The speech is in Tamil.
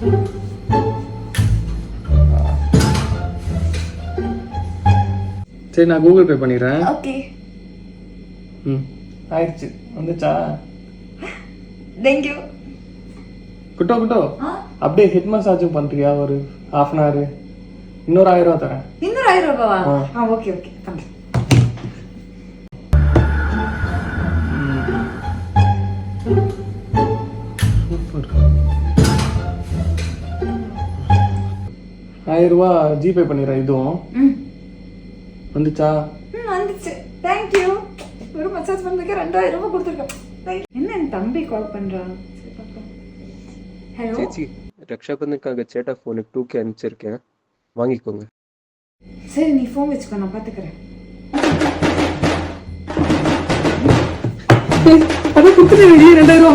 சரி நான் கூகுள் பே பண்ணிடுறேன். ஓகே. ஆயிடுச்சு. வந்துச்சா? தேங்க்யூ. குட்டோ அப்படியே ஹெட் மசாஜும் பண்ணுறியா ஒரு 1/2 hour? இன்னொரு 1000 ரூபா தரேன். இன்னொரு 1000 ரூபாவா? ஓகே பண்ணுறேன். சூப்பர். 1000 ரூபா ஜிபே பண்ணிடுறேன். இதுவும் வந்துச்சா? வந்துச்சு. தேங்க்யூ. ஒரு மசாஜ் பண்ணுறதுக்கு 2000 ரூபாய் கொடுத்துருக்கேன். என்ன என் தம்பி கால் பண்ணுறான். ஹலோ சேச்சி, ரக்ஷாபந்தனுக்காக சேட்டா ஃபோனுக்கு 2K அனுப்பிச்சிருக்கேன், வாங்கிக்கோங்க. சரி நீ ஃபோன் வச்சுக்கோ, நான் பார்த்துக்கிறேன். அதை கொடுத்துட்டு 2000 ரூபா.